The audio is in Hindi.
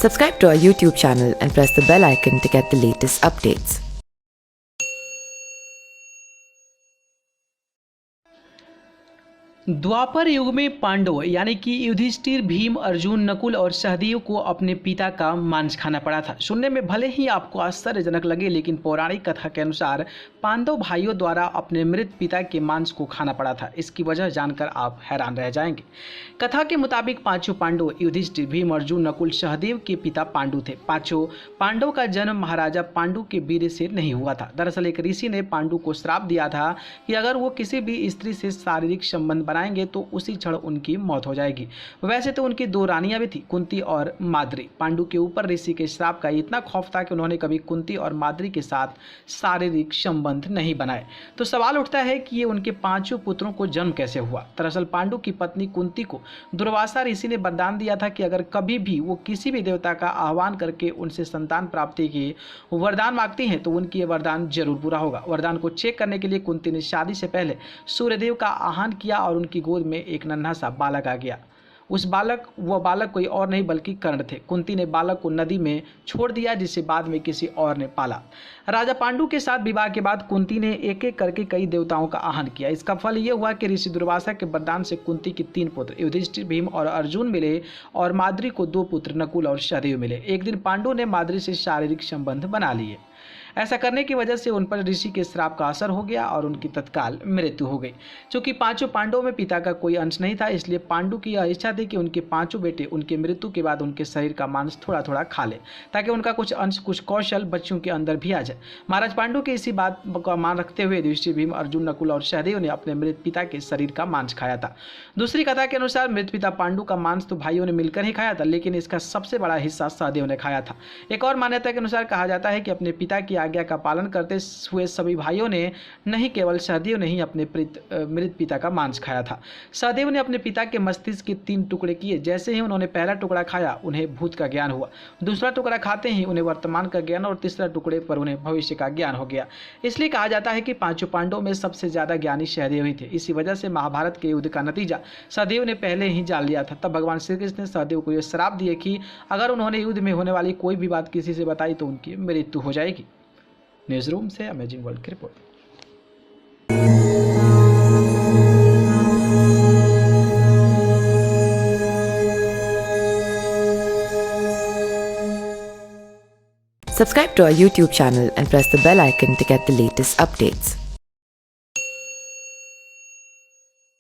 Subscribe to our YouTube channel and press the bell icon to get the latest updates. द्वापर युग में पांडव यानी कि युधिष्ठिर, भीम, अर्जुन, नकुल और सहदेव को अपने पिता का मांस खाना पड़ा था। सुनने में भले ही आपको आश्चर्यजनक लगे, लेकिन पौराणिक कथा के अनुसार पांडव भाइयों द्वारा अपने मृत पिता के मांस को खाना पड़ा था। इसकी वजह जानकर आप हैरान रह जाएंगे। कथा के मुताबिक पांचों पांडव युधिष्ठिर, भीम, अर्जुन, नकुल, सहदेव के पिता पांडु थे। पांचों पांडव का जन्म महाराजा पांडु के वीर से नहीं हुआ था। दरअसल एक ऋषि ने पांडु को श्राप दिया था कि अगर वो किसी भी स्त्री से शारीरिक संबंध बनाएंगे तो उसी क्षण उनकी मौत हो जाएगी। वैसे तो उनकी दो रानियां भी थी, कुंती और माद्री। पांडु के ऊपर ऋषि के श्राप का इतना खौफ था कि उन्होंने कभी कुंती और माद्री के साथ शारीरिक संबंध नहीं बनाए। तो सवाल उठता है कि ये उनके पांचों पुत्रों को जन्म कैसे हुआ। दरअसल पांडु की पत्नी कुंती को दुर्वासा ऋषि ने वरदान दिया था कि अगर कभी भी वो किसी भी देवता का आह्वान करके उनसे संतान प्राप्ति की वरदान मांगती हैं तो उनकी ये वरदान जरूर पूरा होगा। वरदान को चेक करने के लिए कुंती ने शादी से पहले सूर्यदेव का आह्वान किया और उनकी गोद में एक नन्हा सा बालक आ गया। वह बालक कोई और नहीं बल्कि कर्ण थे। कुंती ने बालक को नदी में छोड़ दिया, जिसे बाद में किसी और ने पाला। राजा पांडु के साथ विवाह के बाद कुंती ने एक एक करके कई देवताओं का आह्वान किया। इसका फल यह हुआ कि ऋषि दुर्वासा के वरदान से कुंती के 3 पुत्र युधिष्ठिर, भीम और अर्जुन मिले और माद्री को 2 पुत्र नकुल और सहदेव मिले। एक दिन पांडु ने माद्री से शारीरिक संबंध बना लिए। ऐसा करने की वजह से उन पर ऋषि के श्राप का असर हो गया और उनकी तत्काल मृत्यु हो गई। चूंकि पांचों पांडवों में पिता का कोई अंश नहीं था, इसलिए पांडु की यह इच्छा थी कि उनके पांचों बेटे उनके मृत्यु के बाद उनके शरीर का मांस थोड़ा थोड़ा खा ले, ताकि उनका कुछ अंश, कुछ कौशल बच्चों के अंदर भी आ जाए। महाराज पांडु की इसी बात का मान रखते हुए युधिष्ठिर, भीम, अर्जुन, नकुल और सहदेव ने अपने मृत पिता के शरीर का मांस खाया था। दूसरी कथा के अनुसार मृत पिता पांडु का मांस तो भाइयों ने मिलकर ही खाया था, लेकिन इसका सबसे बड़ा हिस्सा सहदेव ने खाया था। एक और मान्यता के अनुसार कहा जाता है कि अपने पिता की आज्ञा का पालन करते हुए सभी भाइयों ने, नहीं केवल सहदेव ने ही अपने मृत पिता का मांस खाया था। सहदेव ने अपने पिता के मस्तिष्क के 3 टुकड़े किए। जैसे ही उन्होंने पहला टुकड़ा खाया, उन्हें भूत का ज्ञान हुआ। दूसरा टुकड़ा खाते ही उन्हें वर्तमान का ज्ञान और तीसरा टुकड़े पर उन्हें भविष्य का ज्ञान हो गया। इसलिए कहा जाता है कि पांचों पांडवों में सबसे ज्यादा ज्ञानी सहदेव ही थे। इसी वजह से महाभारत के युद्ध का नतीजा सहदेव ने पहले ही जान लिया था। तब भगवान श्री कृष्ण ने सहदेव को यह श्राप दिए कि अगर उन्होंने युद्ध में होने वाली कोई भी बात किसी से बताई तो उनकी मृत्यु हो जाएगी। न्यूज रूम से अमेजिंग वर्ल्ड की report. Subscribe to our YouTube channel and press the bell icon to get the latest updates.